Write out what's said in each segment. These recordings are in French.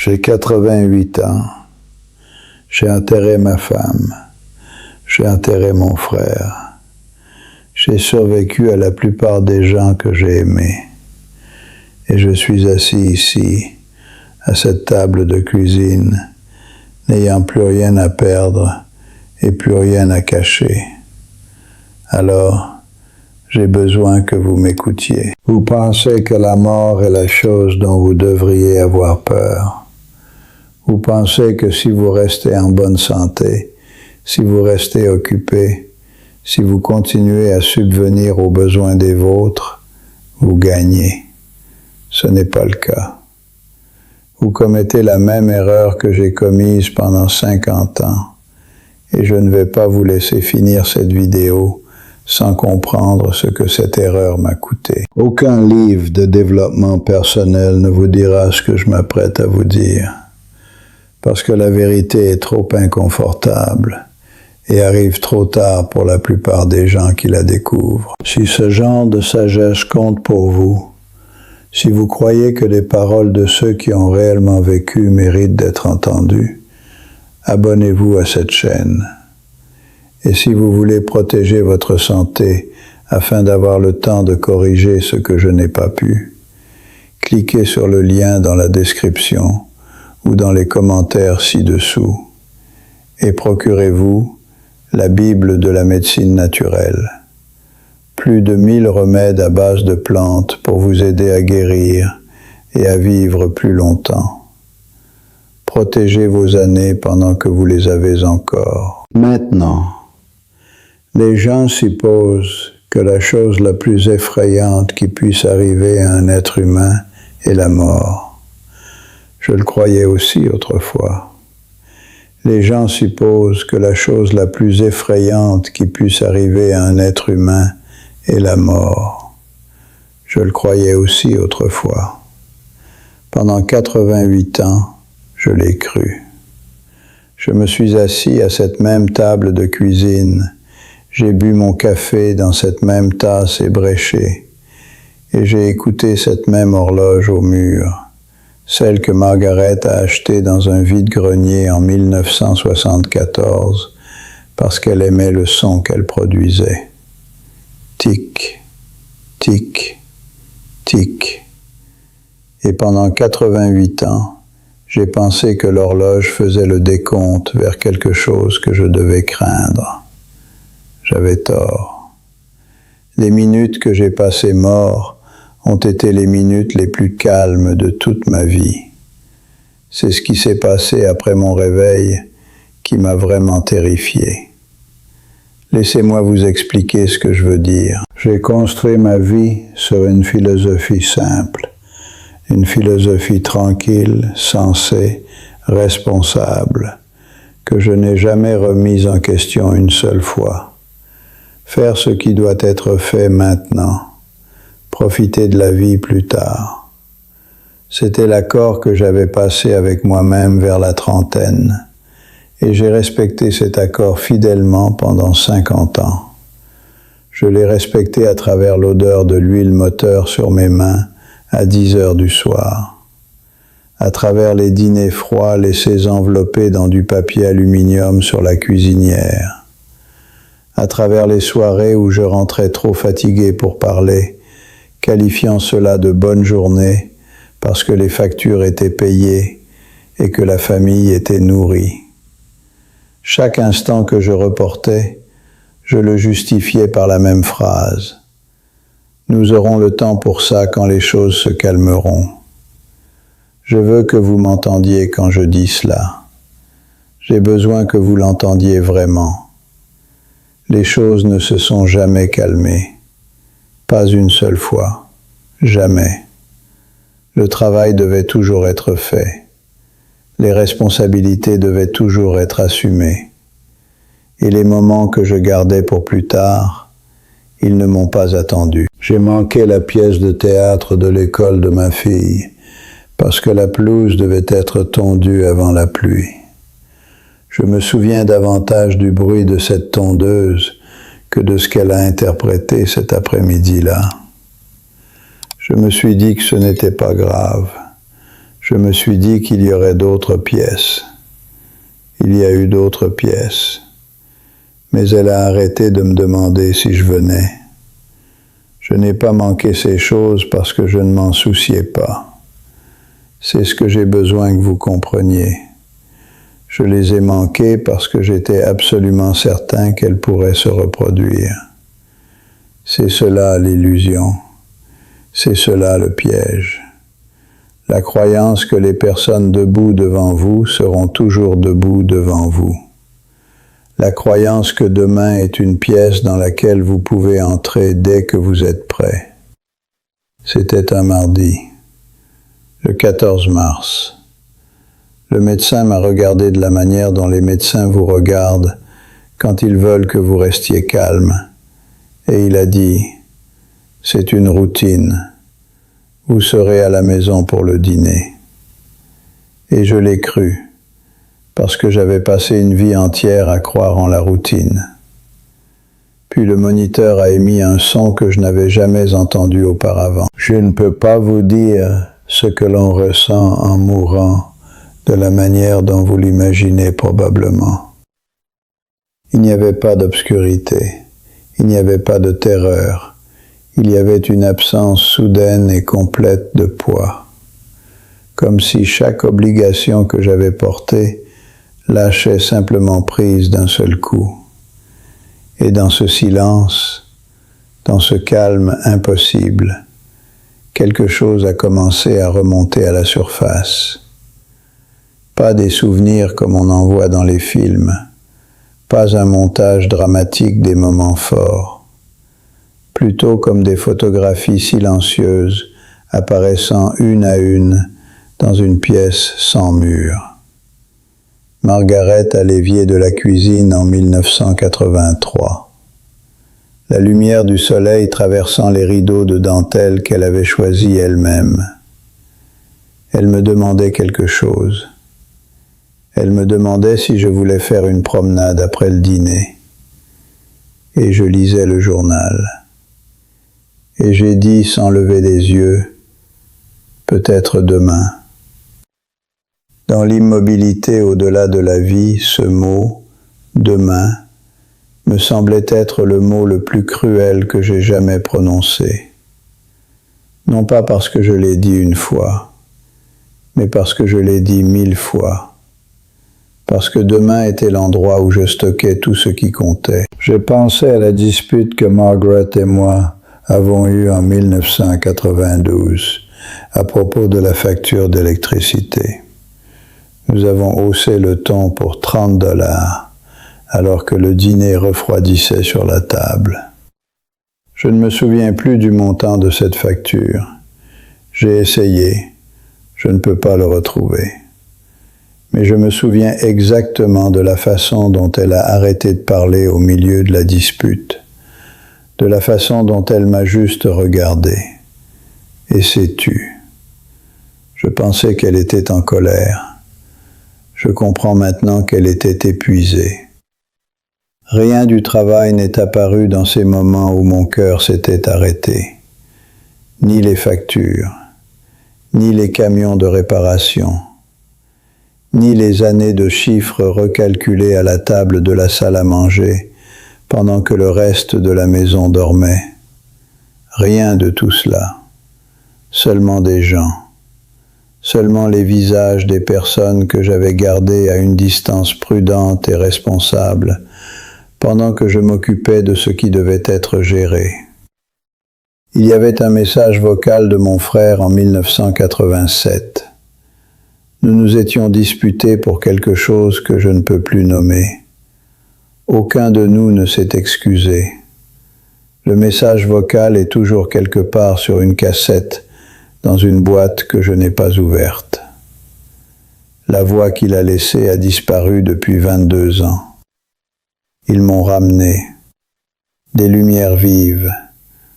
J'ai 88 ans. J'ai enterré ma femme. J'ai enterré mon frère. J'ai survécu à la plupart des gens que j'ai aimés. Et je suis assis ici, à cette table de cuisine, n'ayant plus rien à perdre et plus rien à cacher. Alors, j'ai besoin que vous m'écoutiez. Vous pensez que la mort est la chose dont vous devriez avoir peur. Vous pensez que si vous restez en bonne santé, si vous restez occupé, si vous continuez à subvenir aux besoins des vôtres, vous gagnez. Ce n'est pas le cas. Vous commettez la même erreur que j'ai commise pendant 50 ans, et je ne vais pas vous laisser finir cette vidéo sans comprendre ce que cette erreur m'a coûté. Aucun livre de développement personnel ne vous dira ce que je m'apprête à vous dire, parce que la vérité est trop inconfortable et arrive trop tard pour la plupart des gens qui la découvrent. Si ce genre de sagesse compte pour vous, si vous croyez que les paroles de ceux qui ont réellement vécu méritent d'être entendues, abonnez-vous à cette chaîne. Et si vous voulez protéger votre santé afin d'avoir le temps de corriger ce que je n'ai pas pu, cliquez sur le lien dans la description ou dans les commentaires ci-dessous et procurez-vous la Bible de la médecine naturelle. Plus de 1000 remèdes à base de plantes pour vous aider à guérir et à vivre plus longtemps. Protégez vos années pendant que vous les avez encore. Maintenant, les gens supposent que la chose la plus effrayante qui puisse arriver à un être humain est la mort. Je le croyais aussi autrefois. Les gens supposent que la chose la plus effrayante qui puisse arriver à un être humain est la mort. Je le croyais aussi autrefois. Pendant 88 ans, je l'ai cru. Je me suis assis à cette même table de cuisine. J'ai bu mon café dans cette même tasse ébréchée et j'ai écouté cette même horloge au mur, celle que Margaret a achetée dans un vide-grenier en 1974 parce qu'elle aimait le son qu'elle produisait. Tic, tic, tic. Et pendant 88 ans, j'ai pensé que l'horloge faisait le décompte vers quelque chose que je devais craindre. J'avais tort. Les minutes que j'ai passées mort ont été les minutes les plus calmes de toute ma vie. C'est ce qui s'est passé après mon réveil qui m'a vraiment terrifié. Laissez-moi vous expliquer ce que je veux dire. J'ai construit ma vie sur une philosophie simple, une philosophie tranquille, sensée, responsable, que je n'ai jamais remise en question une seule fois. Faire ce qui doit être fait maintenant. Profiter de la vie plus tard. C'était l'accord que j'avais passé avec moi-même vers la trentaine, et j'ai respecté cet accord fidèlement pendant 50 ans. Je l'ai respecté à travers l'odeur de l'huile moteur sur mes mains à 10 heures du soir, à travers les dîners froids laissés enveloppés dans du papier aluminium sur la cuisinière, à travers les soirées où je rentrais trop fatigué pour parler, qualifiant cela de bonne journée parce que les factures étaient payées et que la famille était nourrie. Chaque instant que je reportais, je le justifiais par la même phrase. Nous aurons le temps pour ça quand les choses se calmeront. Je veux que vous m'entendiez quand je dis cela. J'ai besoin que vous l'entendiez vraiment. Les choses ne se sont jamais calmées. Pas une seule fois. Jamais. Le travail devait toujours être fait. Les responsabilités devaient toujours être assumées. Et les moments que je gardais pour plus tard, ils ne m'ont pas attendu. J'ai manqué la pièce de théâtre de l'école de ma fille, parce que la pelouse devait être tondue avant la pluie. Je me souviens davantage du bruit de cette tondeuse que de ce qu'elle a interprété cet après-midi-là. Je me suis dit que ce n'était pas grave. Je me suis dit qu'il y aurait d'autres pièces. Il y a eu d'autres pièces. Mais elle a arrêté de me demander si je venais. Je n'ai pas manqué ces choses parce que je ne m'en souciais pas. C'est ce que j'ai besoin que vous compreniez. Je les ai manquées parce que j'étais absolument certain qu'elles pourraient se reproduire. C'est cela l'illusion. C'est cela le piège. La croyance que les personnes debout devant vous seront toujours debout devant vous. La croyance que demain est une pièce dans laquelle vous pouvez entrer dès que vous êtes prêt. C'était un mardi, le 14 mars. Le médecin m'a regardé de la manière dont les médecins vous regardent quand ils veulent que vous restiez calme. Et il a dit, « C'est une routine. Vous serez à la maison pour le dîner. » Et je l'ai cru, parce que j'avais passé une vie entière à croire en la routine. Puis le moniteur a émis un son que je n'avais jamais entendu auparavant. Je ne peux pas vous dire ce que l'on ressent en mourant de la manière dont vous l'imaginez probablement. Il n'y avait pas d'obscurité, il n'y avait pas de terreur, il y avait une absence soudaine et complète de poids, comme si chaque obligation que j'avais portée lâchait simplement prise d'un seul coup. Et dans ce silence, dans ce calme impossible, quelque chose a commencé à remonter à la surface. Pas des souvenirs comme on en voit dans les films, pas un montage dramatique des moments forts, plutôt comme des photographies silencieuses apparaissant une à une dans une pièce sans mur. Margaret à l'évier de la cuisine en 1983. La lumière du soleil traversant les rideaux de dentelle qu'elle avait choisis elle-même. Elle me demandait quelque chose. Elle me demandait si je voulais faire une promenade après le dîner. Et je lisais le journal. Et j'ai dit sans lever les yeux, peut-être demain. Dans l'immobilité au-delà de la vie, ce mot, demain, me semblait être le mot le plus cruel que j'ai jamais prononcé. Non pas parce que je l'ai dit une fois, mais parce que je l'ai dit 1000 fois. Parce que demain était l'endroit où je stockais tout ce qui comptait. Je pensais à la dispute que Margaret et moi avons eue en 1992 à propos de la facture d'électricité. Nous avons haussé le ton pour $30 alors que le dîner refroidissait sur la table. Je ne me souviens plus du montant de cette facture. J'ai essayé. Je ne peux pas le retrouver. Mais je me souviens exactement de la façon dont elle a arrêté de parler au milieu de la dispute, de la façon dont elle m'a juste regardé et s'est tue. Je pensais qu'elle était en colère. Je comprends maintenant qu'elle était épuisée. Rien du travail n'est apparu dans ces moments où mon cœur s'était arrêté. Ni les factures, ni les camions de réparation, ni les années de chiffres recalculés à la table de la salle à manger pendant que le reste de la maison dormait. Rien de tout cela. Seulement des gens. Seulement les visages des personnes que j'avais gardées à une distance prudente et responsable pendant que je m'occupais de ce qui devait être géré. Il y avait un message vocal de mon frère en 1987. Nous nous étions disputés pour quelque chose que je ne peux plus nommer. Aucun de nous ne s'est excusé. Le message vocal est toujours quelque part sur une cassette dans une boîte que je n'ai pas ouverte. La voix qu'il a laissée a disparu depuis 22 ans. Ils m'ont ramené. Des lumières vives,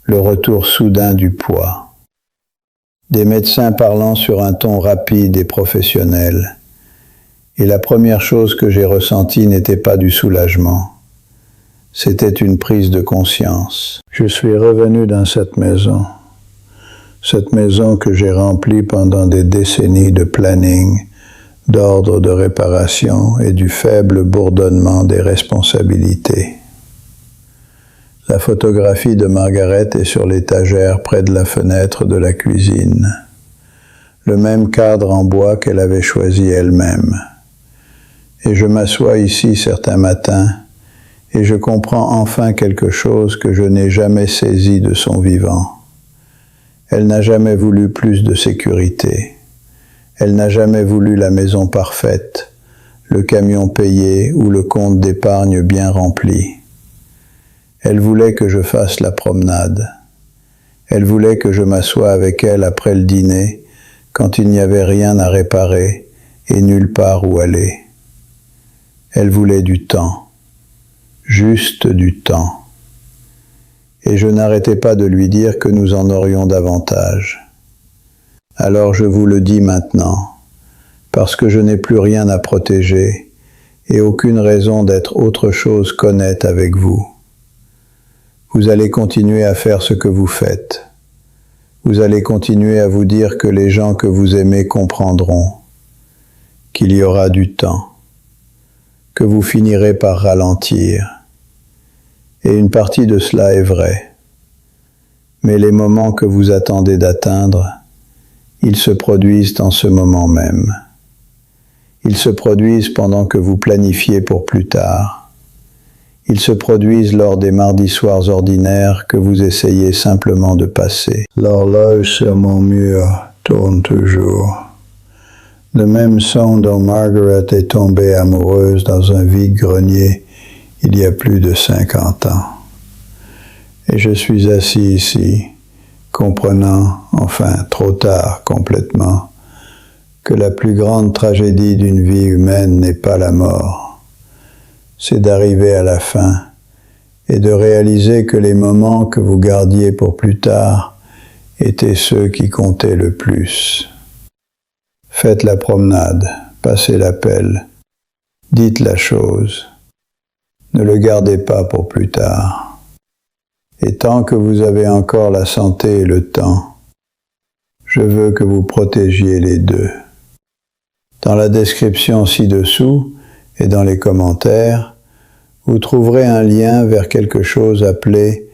le retour soudain du poids. Des médecins parlant sur un ton rapide et professionnel. Et la première chose que j'ai ressentie n'était pas du soulagement. C'était une prise de conscience. Je suis revenu dans cette maison. Cette maison que j'ai remplie pendant des décennies de planning, d'ordre de réparation et du faible bourdonnement des responsabilités. La photographie de Margaret est sur l'étagère près de la fenêtre de la cuisine. Le même cadre en bois qu'elle avait choisi elle-même. Et je m'assois ici certains matins et je comprends enfin quelque chose que je n'ai jamais saisi de son vivant. Elle n'a jamais voulu plus de sécurité. Elle n'a jamais voulu la maison parfaite, le camion payé ou le compte d'épargne bien rempli. Elle voulait que je fasse la promenade. Elle voulait que je m'assoie avec elle après le dîner, quand il n'y avait rien à réparer et nulle part où aller. Elle voulait du temps, juste du temps. Et je n'arrêtais pas de lui dire que nous en aurions davantage. Alors je vous le dis maintenant, parce que je n'ai plus rien à protéger et aucune raison d'être autre chose qu'honnête avec vous. Vous allez continuer à faire ce que vous faites. Vous allez continuer à vous dire que les gens que vous aimez comprendront, qu'il y aura du temps, que vous finirez par ralentir. Et une partie de cela est vrai. Mais les moments que vous attendez d'atteindre, ils se produisent en ce moment même. Ils se produisent pendant que vous planifiez pour plus tard. Ils se produisent lors des mardis soirs ordinaires que vous essayez simplement de passer. L'horloge sur mon mur tourne toujours. Le même son dont Margaret est tombée amoureuse dans un vide-grenier il y a plus de 50 ans. Et je suis assis ici, comprenant, enfin trop tard complètement, que la plus grande tragédie d'une vie humaine n'est pas la mort. C'est d'arriver à la fin et de réaliser que les moments que vous gardiez pour plus tard étaient ceux qui comptaient le plus. Faites la promenade, passez l'appel, dites la chose. Ne le gardez pas pour plus tard. Et tant que vous avez encore la santé et le temps, je veux que vous protégiez les deux. Dans la description ci-dessous et dans les commentaires, vous trouverez un lien vers quelque chose appelé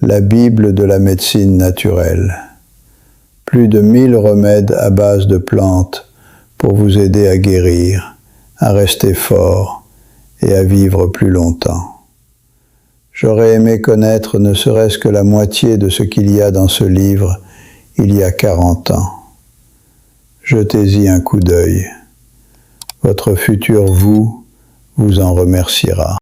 la Bible de la médecine naturelle. Plus de 1000 remèdes à base de plantes pour vous aider à guérir, à rester fort et à vivre plus longtemps. J'aurais aimé connaître ne serait-ce que la moitié de ce qu'il y a dans ce livre il y a 40 ans. Jetez-y un coup d'œil. Votre futur vous en remerciera.